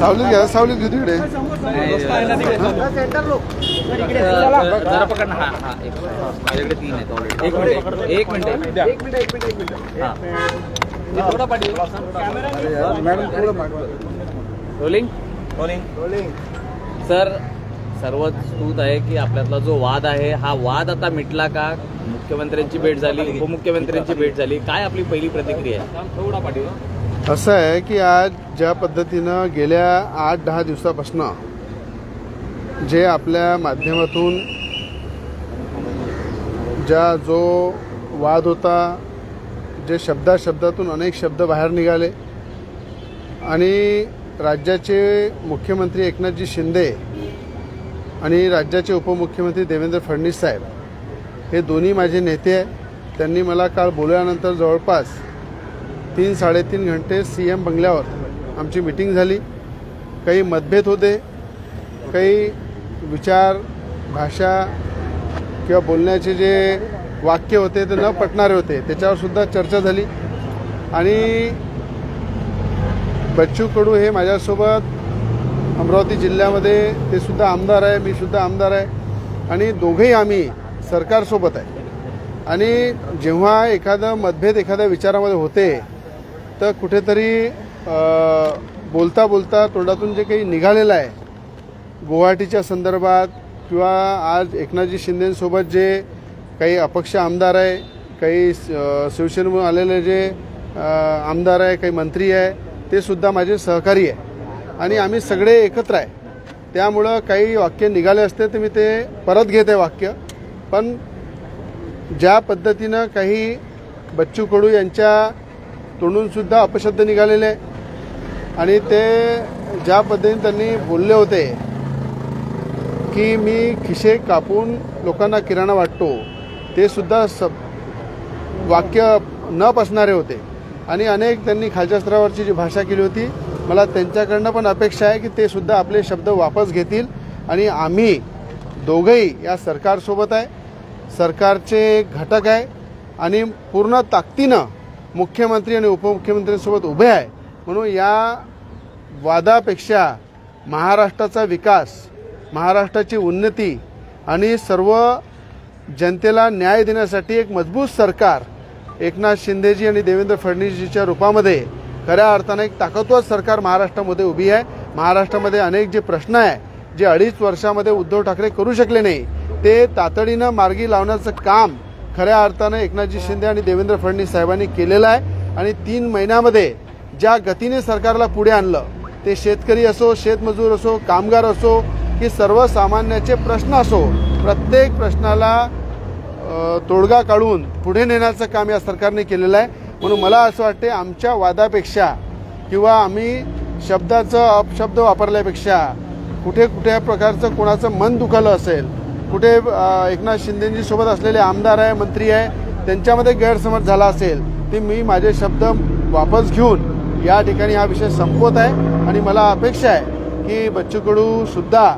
सावलीत घ्या, सावलीत घेऊ तिकडे. जरा पकड ना. हा माझ्याकडे 3 आहेत ऑलरेडी. एक मिनिट. थोडा पाठी. मॅडम थोडं मागवा. रोलिंग. सर, सर्वच स्तुत आहे की आपल्यातला जो वाद आहे हा वाद आता मिटला का? मुख्यमंत्र्यांची भेट झाली, उपमुख्यमंत्र्यांची भेट झाली, काय आपली पहिली प्रतिक्रिया आहे? थोडा पाठी. असं आहे की आज ज्या पद्धतीनं गेल्या 8-10 दिवसापासून जे आपल्या माध्यमातून जो वाद होता, जे शब्दातून अनेक शब्द बाहेर निघाले आणि राज्याचे मुख्यमंत्री एकनाथजी शिंदे आणि राज्याचे उपमुख्यमंत्री देवेंद्र फडणवीस साहेब हे दोन्ही माझे नेते आहे. त्यांनी मला काल बोलल्यानंतर जवळपास 3-3.5 घंटे CM बंगल्यावर आमची मीटिंग झाली. काही मतभेद होते, काही विचार, भाषा किंवा बोलण्याचे जे वाक्य होते ते न पटणारे होते, त्याच्यावर सुद्धा चर्चा झाली. आणि बच्चू कडू हे माझ्यासोबत अमरावती जिल्ह्यामध्ये, ते सुद्धा आमदार आहे, मी सुद्धा आमदार आहे आणि दोघेही आम्ही सरकारसोबत आहे. आणि जेव्हा एखादा मतभेद एखाद्या विचारामध्ये होते तर कुठेतरी बोलता बोलता तोंडातून जे काही निघालेलं आहे गुवाहाटीच्या संदर्भात किंवा आज एकनाथजी शिंदेंसोबत जे काही अपक्ष आमदार आहे, काही शिवसेनेमधून आलेले जे आमदार आहे, काही मंत्री आहे, ते सुद्धा माझे सहकारी आहे आणि आम्ही सगळे एकत्र आहे. त्यामुळं काही वाक्य निघाले असते तर मी ते परत घेते वाक्य. पण ज्या पद्धतीनं काही बच्चू कडू यांच्या तोंडूनसुद्धा अपशब्द निघालेले आहे आणि ते ज्या पद्धतीने त्यांनी बोलले होते की मी खिसे कापून लोकांना किराणा वाटतो, ते सुद्धा वाक्य न पसणारे होते. आणि अनेक त्यांनी खालच्या स्तरावरची जी भाषा केली होती, मला त्यांच्याकडनं पण अपेक्षा आहे की ते सुद्धा आपले शब्द वापस घेतील. आणि आम्ही दोघंही या सरकारसोबत आहे, सरकारचे घटक आहे आणि पूर्ण ताकदीनं मुख्यमंत्री आणि उपमुख्यमंत्र्यांसोबत उभे आहे. म्हणून या वादापेक्षा महाराष्ट्राचा विकास, महाराष्ट्राची उन्नती आणि सर्व जनतेला न्याय देण्यासाठी एक मजबूत सरकार एकनाथ शिंदेजी आणि देवेंद्र फडणवीसजीच्या रूपामध्ये खऱ्या अर्थाने एक ताकदवर सरकार महाराष्ट्रामध्ये उभी आहे. महाराष्ट्रामध्ये अनेक जे प्रश्न आहे, जे 2.5 वर्षामध्ये उद्धव ठाकरे करू शकले नाही, ते तातडीनं मार्गी लावण्याचं काम खऱ्या अर्थानं एकनाथजी शिंदे आणि देवेंद्र फडणवीस साहेबांनी केलेलं आहे. आणि 3 महिन्यामध्ये ज्या गतीने सरकारला पुढे आणलं, ते शेतकरी असो, शेतमजूर असो, कामगार असो की सर्वसामान्याचे प्रश्न असो, प्रत्येक प्रश्नाला तोडगा काढून पुढे नेण्याचं काम या सरकारने केलेलं आहे. म्हणून मला असं वाटते आमच्या वादापेक्षा किंवा आम्ही शब्दाचं अपशब्द वापरल्यापेक्षा कुठे प्रकारचं कोणाचं मन दुखावलं असेल, कुठे एकनाथ शिंदेंजीसोबत असलेले आमदार आहे, मंत्री आहे, त्यांच्यामध्ये गैरसमज झाला असेल, ते मी माझे शब्द वापस घेऊन या ठिकाणी हा विषय संपवत आहे. आणि मला अपेक्षा आहे की बच्चू कडू सुद्धा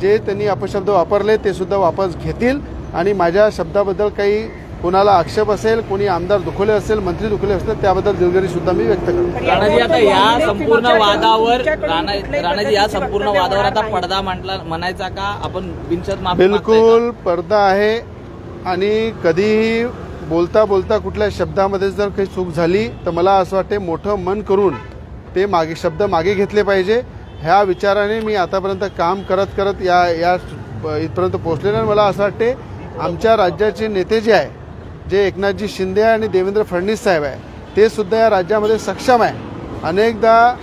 जे त्यांनी अपशब्द वापरले ते सुद्धा वापस घेतील आणि माझ्या शब्दाबद्दल काही कोणाला आक्षेप असेल, कोणी आमदार दुखवले असेल, मंत्री दुखवले असतील, त्याबद्दल दिलगिरी सुद्धा मी व्यक्त करतो. राणाजी, आता या संपूर्ण वादावर आता पडदा म्हणायचा का आपण? बिनशर्त माफी? बिलकुल पडदा आहे. आणि कधीही बोलता बोलता कुठल्या शब्दामध्ये जर काही चूक झाली तर मला असं वाटते मोठं मन करून ते शब्द मागे घेतले पाहिजे. ह्या विचाराने मी आतापर्यंत काम करत या इथपर्यंत पोहोचलेलं. मला असं वाटते आमच्या राज्याचे नेते जे आहे, जे एकनाथजी शिंदे आणि देवेंद्र फडणवीस साहेब आहे, ते सुद्धा या राज्यामध्ये सक्षम आहे. अनेकदा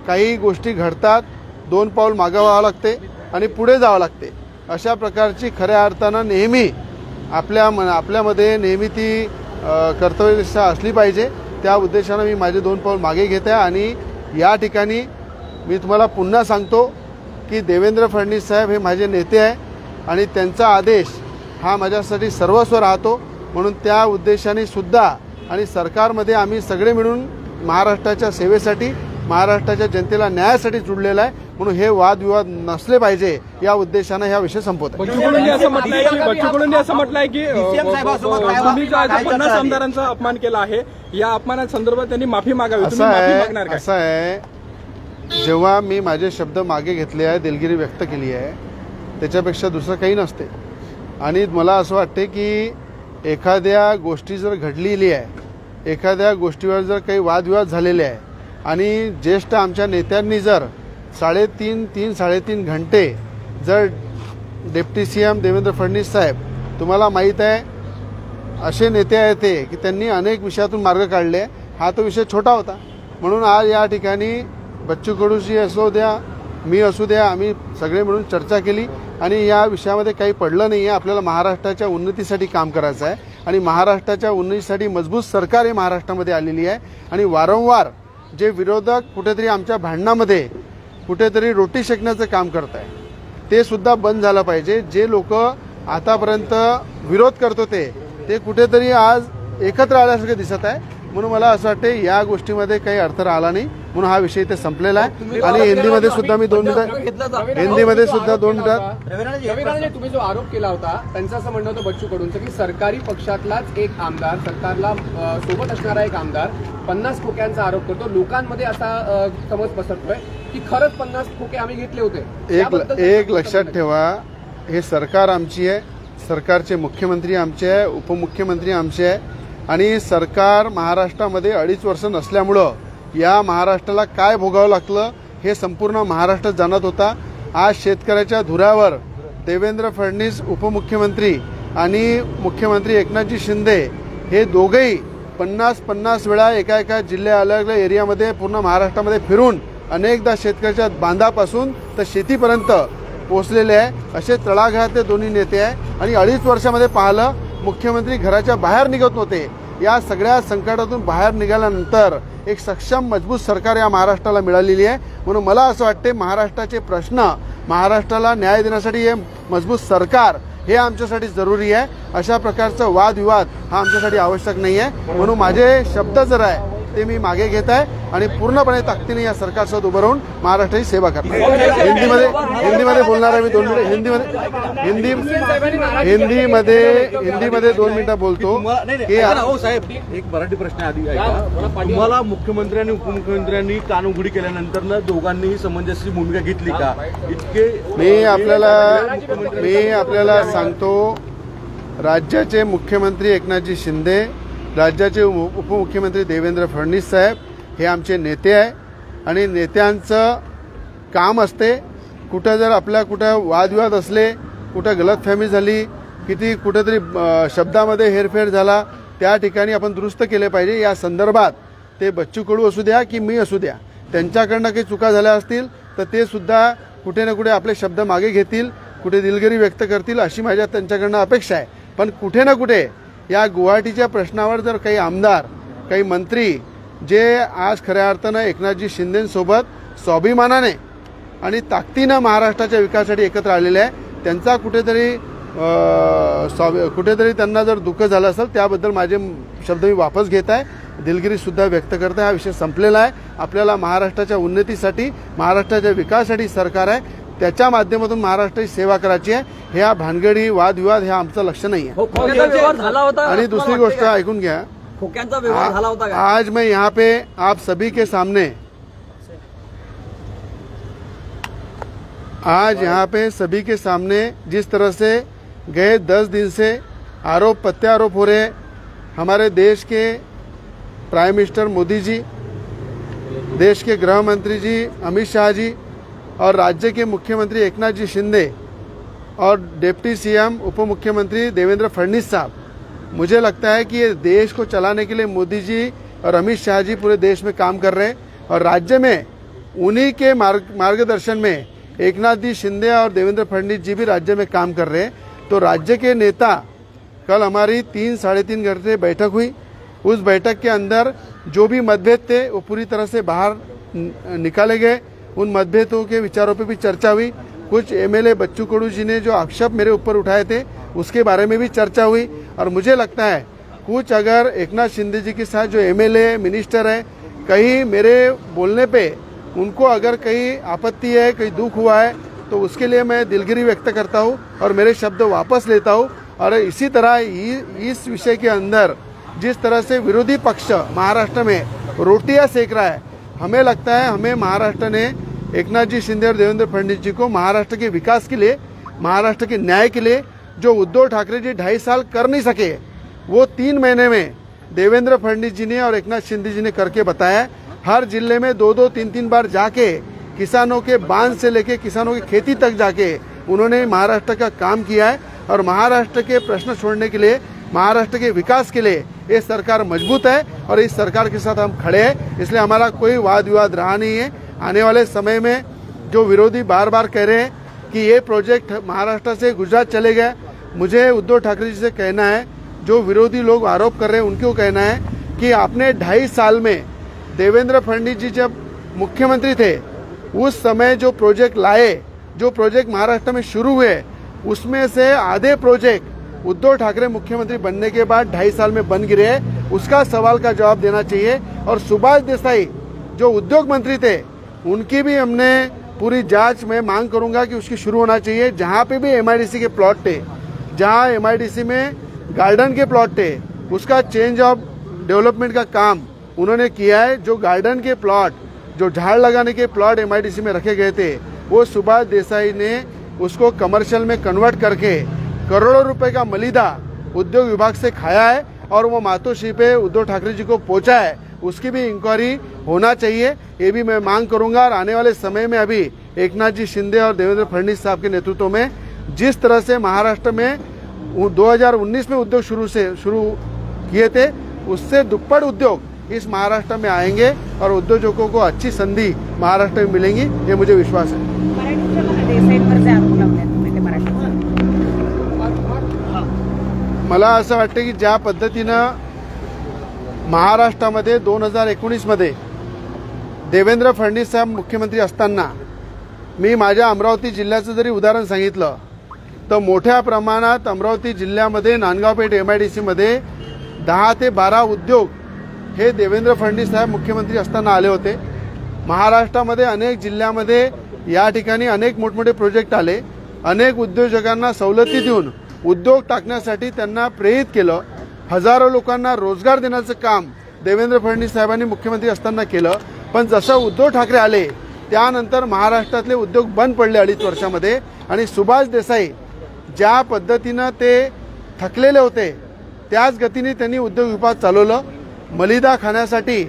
काही गोष्टी घडतात, 2 पाऊल मागं व्हावं लागते आणि पुढे जावं लागते. अशा प्रकारची खऱ्या अर्थानं नेहमी आपल्यामध्ये नेहमी ती कर्तव्यनिष्ठा असली पाहिजे. त्या उद्देशानं मी माझे 2 पाऊल मागे घेत आहे. आणि या ठिकाणी मी तुम्हाला पुन्हा सांगतो की देवेंद्र फडणवीस साहेब हे माझे नेते आहे आणि त्यांचा आदेश हा माझ्यासाठी सर्वस्व राहतो. म्हणून त्या उद्देशाने सुद्धा आणि सरकारमध्ये आम्ही सगळे मिळून महाराष्ट्राच्या सेवेसाठी, महाराष्ट्राच्या जनतेला न्यायासाठी जुडलेला आहे. म्हणून हे वादविवाद नसले पाहिजे या उद्देशाने हा विषय संपवत आहे. बच्चू कडूंनी असं म्हटलंय की तुम्ही 50 आमदारांचा अपमान केला आहे, या अपमानासंदर्भात त्यांनी माफी मागावी. असं आहे जेव्हा मी माझे शब्द मागे घेतले आहे, दिलगिरी व्यक्त केली आहे, त्याच्यापेक्षा दुसरं काही नसते. आणि मला असं वाटते की एखाद्या गोष्टी जर घडलेली आहे, एखाद्या गोष्टीवर जर काही वादविवाद झालेले आहे आणि ज्येष्ठ आमच्या नेत्यांनी जर 3.5 घंटे जर डेप्टी CM देवेंद्र फडणवीस साहेब, तुम्हाला माहीत आहे असे नेते आहेत ते की त्यांनी अनेक विषयातून मार्ग काढले. हा तो विषय छोटा होता म्हणून आज या ठिकाणी बच्चू कडूजी असू द्या, मी असू द्या, आम्ही सगळे मिळून चर्चा केली आणि या विषयामध्ये काही पडलं नाही आहे. आपल्याला महाराष्ट्राच्या उन्नतीसाठी काम करायचं आहे आणि महाराष्ट्राच्या उन्नतीसाठी मजबूत सरकार ही महाराष्ट्रामध्ये आलेली आहे. आणि वारंवार जे विरोधक कुठेतरी आमच्या भांडणामध्ये कुठेतरी रोटी शेकण्याचं काम करत आहे ते सुद्धा बंद झालं पाहिजे. जे लोक आतापर्यंत विरोध करत होते ते कुठेतरी आज एकत्र आल्यासारखं दिसत आहे. म्हणून मला असं वाटते या गोष्टीमध्ये काही अर्थ राहिला नाही म्हणून हा विषय इथे संपलेला आहे. आणि हिंदीमध्ये सुद्धा मी 2 मिनिटात हिंदीमध्ये सुद्धा 2 मिनिटात रवी राणे, तुम्ही जो आरोप केला होता त्यांचं असं म्हणणं होतं बच्चू कडूंचं की सरकारी पक्षातलाच एक आमदार, सरकारला सोबत असणारा एक आमदार 50 खोक्यांचा आरोप करतो. लोकांमध्ये असा समज पसरतोय की खरंच 50 खोके आम्ही घेतले होते. एक लक्षात ठेवा, हे सरकार आमची आहे, सरकारचे मुख्यमंत्री आमचे आहे, उपमुख्यमंत्री आमचे आहे आणि सरकार महाराष्ट्रामध्ये 2.5 वर्ष नसल्यामुळं या महाराष्ट्राला काय भोगावं लागलं हे संपूर्ण महाराष्ट्र जाणत होता. आज शेतकऱ्याच्या धुऱ्यावर देवेंद्र फडणवीस उपमुख्यमंत्री आणि मुख्यमंत्री एकनाथजी शिंदे हे दोघेही 50 वेळा एका जिल्ह्या अलग अलग एरियामध्ये पूर्ण महाराष्ट्रामध्ये फिरून अनेकदा शेतकऱ्याच्या बांधापासून तर शेतीपर्यंत पोहोचलेले आहे. असे तळागाळातले दोन्ही नेते आहे आणि 2.5 वर्षामध्ये पाहिलं मुख्यमंत्री घराच्या बाहेर निघत नव्हते. या सगळ्या संकटातून बाहेर निघाल्यानंतर एक सक्षम मजबूत सरकार या महाराष्ट्राला मिळालेली आहे. म्हणून मला असं वाटते महाराष्ट्राचे प्रश्न, महाराष्ट्राला न्याय देण्यासाठी हे मजबूत सरकार हे आमच्यासाठी जरुरी आहे. अशा प्रकारचा वादविवाद हा आमच्यासाठी आवश्यक नाही आहे. म्हणून माझे शब्द जर आहे ते मी मागे घेत आहे आणि पूर्णपणे ताकदीने या सरकारसोबत उभं राहून महाराष्ट्राची सेवा करणार. हिंदीमध्ये बोलणार आहे मी 2 मिनिट. हिंदीमध्ये 2 मिनिटं बोलतो की साहेब एक मराठी प्रश्न आधी ऐका. तुम्हाला मुख्यमंत्री आणि उपमुख्यमंत्र्यांनी कानउघडी केल्यानंतर दोघांनीही समंजसची भूमिका घेतली का? मी आपल्याला सांगतो, राज्याचे मुख्यमंत्री एकनाथजी शिंदे, राज्याचे उपमुख्यमंत्री देवेंद्र फडणवीस साहेब हे आमचे नेते आहे आणि नेत्यांचं काम असते कुठं जर आपल्या कुठं वादविवाद असले, कुठं गलतफहमी झाली, कुठेतरी शब्दामध्ये हेरफेर झाला, त्या ठिकाणी आपण दुरुस्त केले पाहिजे. या संदर्भात ते बच्चू कडू असू द्या की मी असू द्या, त्यांच्याकडनं काही चुका झाल्या असतील तर ते सुद्धा कुठे ना कुठे आपले शब्द मागे घेतील, कुठे दिलगिरी व्यक्त करतील अशी माझ्या त्यांच्याकडनं अपेक्षा आहे. पण कुठे ना कुठे या गुवाहाटीच्या प्रश्नावर जर काही आमदार, काही मंत्री जे आज खऱ्या अर्थानं एकनाथजी शिंदेंसोबत स्वाभिमानाने आणि ताकदीनं महाराष्ट्राच्या विकासासाठी एकत्र आलेले आहे, त्यांचा कुठेतरी त्यांना जर दुःख झालं असेल त्याबद्दल माझे शब्द मी वापस घेत आहे, दिलगिरीसुद्धा व्यक्त करत आहे. हा विषय संपलेला आहे. आपल्याला महाराष्ट्राच्या उन्नतीसाठी, महाराष्ट्राच्या विकासासाठी सरकार आहे, त्याच्या माध्यमातून महाराष्ट्राची सेवा करायची आहे. ह्या भानगडी वादविवाद हे आमचं लक्ष नाही आहे. आणि दुसरी गोष्ट ऐकून घ्या, खोक्यांचा व्यवहार झाला होता का? आज मैं यहाँ पे आप सभी के सामने जिस तरह से गए 10 दिन से आरोप प्रत्यारोप हो रहे, हमारे देश के प्राइम मिनिस्टर मोदी जी, देश के गृह मंत्री जी अमित शाह जी और राज्य के मुख्यमंत्री एकनाथ जी शिंदे और डिप्टी CM उप मुख्यमंत्री देवेंद्र फडणवीस साहब, मुझे लगता है कि ये देश को चलाने के लिए मोदी जी और अमित शाह जी पूरे देश में काम कर रहे हैं और राज्य में उन्हीं के मार्गदर्शन में एकनाथ जी शिंदे और देवेंद्र फडणवीस जी भी राज्य में काम कर रहे हैं. तो राज्य के नेता, कल हमारी 3-3.5 घंटे बैठक हुई. उस बैठक के अंदर जो भी मतभेद थे वो पूरी तरह से बाहर निकाले गए. उन मतभेदों के विचारों पे भी चर्चा हुई. कुछ MLA बच्चू कडू जी ने जो आक्षेप मेरे ऊपर उठाए थे उसके बारे में भी चर्चा हुई. और मुझे लगता है कुछ अगर एकनाथ शिंदे जी के साथ जो MLA मिनिस्टर है, कहीं मेरे बोलने पे उनको अगर कहीं आपत्ति है, कहीं दुख हुआ है, तो उसके लिए मैं दिलगिरी व्यक्त करता हूँ और मेरे शब्द वापस लेता हूँ. और इसी तरह इस विषय के अंदर जिस तरह से विरोधी पक्ष महाराष्ट्र में रोटियां सेक रहा है, हमें लगता है हमें महाराष्ट्र ने एकनाथ जी शिंदे और देवेंद्र फडणवीस जी को महाराष्ट्र के विकास के लिए, महाराष्ट्र के न्याय के लिए जो उद्धव ठाकरे जी 2.5 साल कर नहीं सके, वो 3 महीने में देवेंद्र फडणवीस जी ने और एकनाथ शिंदे जी ने करके बताया। हर जिले में 2-2, 3-3 बार जाके किसानों के बांध से लेके किसानों की खेती तक जाके उन्होंने महाराष्ट्र का काम किया है और महाराष्ट्र के प्रश्न छोड़ने के लिए, महाराष्ट्र के विकास के लिए ये सरकार मजबूत है और इस सरकार के साथ हम खड़े हैं। इसलिए हमारा कोई वाद विवाद रहा नहीं है। आने वाले समय में जो विरोधी बार बार कह रहे हैं कि ये प्रोजेक्ट महाराष्ट्र से गुजरात चले गए, मुझे उद्धव ठाकरे जी से कहना है, जो विरोधी लोग आरोप कर रहे हैं उनको कहना है कि आपने 2.5 साल में देवेंद्र फडणवीस जी जब मुख्यमंत्री थे उस समय जो प्रोजेक्ट लाए, जो प्रोजेक्ट महाराष्ट्र में शुरू हुए, उसमें से आधे प्रोजेक्ट उद्धव ठाकरे मुख्यमंत्री बनने के बाद 2.5 साल में बन गिरे। उसका सवाल का जवाब देना चाहिए। और सुभाष देसाई जो उद्योग मंत्री थे, उनकी भी हमने पूरी जांच में मांग करूंगा कि उसकी शुरू होना चाहिए। जहां पे भी एमआईडीसी के प्लॉट थे, जहां एमआईडीसी में गार्डन के प्लॉट थे, उसका चेंज ऑफ डेवलपमेंट का काम उन्होंने किया है। जो गार्डन के प्लॉट, जो झाड़ लगाने के प्लॉट एमआईडीसी में रखे गए थे, वो सुभाष देसाई ने उसको कमर्शियल में कन्वर्ट करके करोड़ों रुपए का मलिदा उद्योग विभाग से खाया है और वो मातोश्री पे उद्धव ठाकरे जी को पहुंचा है। उसकी भी इंक्वायरी होना चाहिए, ये भी मैं मांग करूंगा। और आने वाले समय में अभी एकनाथ जी शिंदे और देवेंद्र फडणवीस साहब के नेतृत्व में जिस तरह से महाराष्ट्र में 2019 में उद्योग शुरू किए थे, उससे दुप्पट उद्योग इस महाराष्ट्र में आएंगे और उद्योजकों को अच्छी संधि महाराष्ट्र में मिलेंगी, ये मुझे विश्वास है। मला असं वाटतं की ज्या पद्धतीनं महाराष्ट्रामध्ये 2019 मध्ये देवेंद्र फडणवीस साहेब मुख्यमंत्री असताना मी माझ्या अमरावती जिल्ह्याचं जरी उदाहरण सांगितलं तर मोठ्या प्रमाणात अमरावती जिल्ह्यामध्ये नांदगावपेठ एमआयडीसी मध्ये 10 ते 12 उद्योग हे देवेंद्र फडणवीस साहेब मुख्यमंत्री असताना आले होते। महाराष्ट्रामध्ये अनेक जिल्ह्यामध्ये या ठिकाणी अनेक मोठमोठे प्रोजेक्ट आले, अनेक उद्योजकांना सवलती देऊन उद्योग टाकण्यासाठी त्यांना प्रेरित केलं। हजारो लोकांना रोजगार देण्याचं काम देवेंद्र फडणवीस साहेबांनी मुख्यमंत्री असताना केलं। पण जसं उद्धव ठाकरे आले त्यानंतर महाराष्ट्रातले उद्योग बंद पडले 2.5 वर्षामध्ये आणि सुभाष देसाई ज्या पद्धतीनं ते थकलेले होते त्याच गतीने त्यांनी उद्योग विभाग चालवलं। मलिदा खाण्यासाठी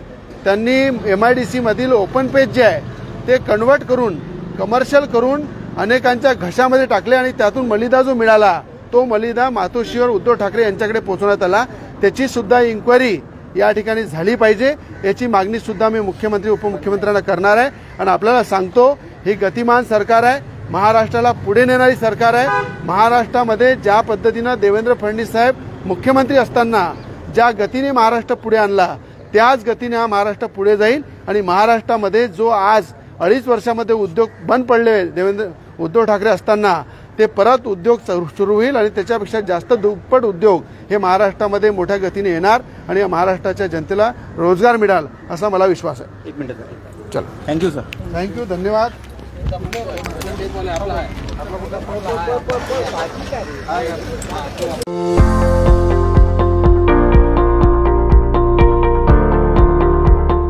त्यांनी एमआयडीसी मधील ओपन पेज जे आहे ते कन्वर्ट करून कमर्शियल करून अनेकांच्या घशामध्ये टाकले आणि त्यातून मलिदा जो मिळाला तो मलिदा मातोश्रीवर उद्धव ठाकरे यांच्याकडे पोहोचवण्यात आला। त्याची सुद्धा इन्क्वायरी या ठिकाणी झाली पाहिजे, याची मागणी सुद्धा मी मुख्यमंत्री उपमुख्यमंत्र्यांना करणार आहे। आणि आपल्याला सांगतो, ही गतिमान सरकार आहे, महाराष्ट्राला पुढे नेणारी सरकार आहे। महाराष्ट्रामध्ये ज्या पद्धतीने देवेंद्र फडणवीस साहेब मुख्यमंत्री असताना ज्या गतीने महाराष्ट्र पुढे आणला त्याच गतीने हा महाराष्ट्र पुढे जाईल। आणि महाराष्ट्रामध्ये जो आज 2.5 वर्षामध्ये उद्योग बंद पडले उद्धव ठाकरे असताना, ते परत उद्योग सुरू होईल आणि त्याच्यापेक्षा जास्त दुप्पट उद्योग हे महाराष्ट्रामध्ये मोठ्या गतीने येणार आणि महाराष्ट्राच्या जनतेला रोजगार मिळेल असा मला विश्वास आहे। 1 मिनिट चलो, थँक्यू सर। थँक्यू, धन्यवाद।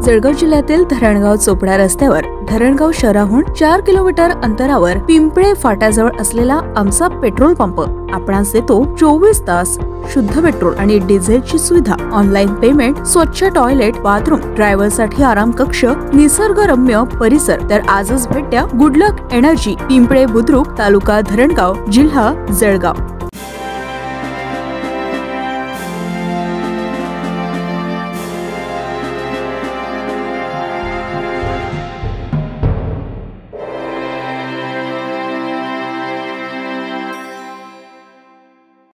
जळगाव जिल्ह्यातील धरणगाव चोपडा रस्त्यावर धरणगाव शहराहून 4 किलोमीटर अंतरावर पिंपळे फाट्याजवळ असलेला आमचा पेट्रोल पंप आपणास देतो 24 तास शुद्ध पेट्रोल आणि डिझेलची सुविधा, ऑनलाईन पेमेंट, स्वच्छ टॉयलेट, बाथरूम, ड्रायव्हरसाठी आराम कक्ष, निसर्गरम्य परिसर। तर आजच भेट द्या गुडलक एनर्जी, पिंपळे बुद्रुक, तालुका धरणगाव, जिल्हा जळगाव।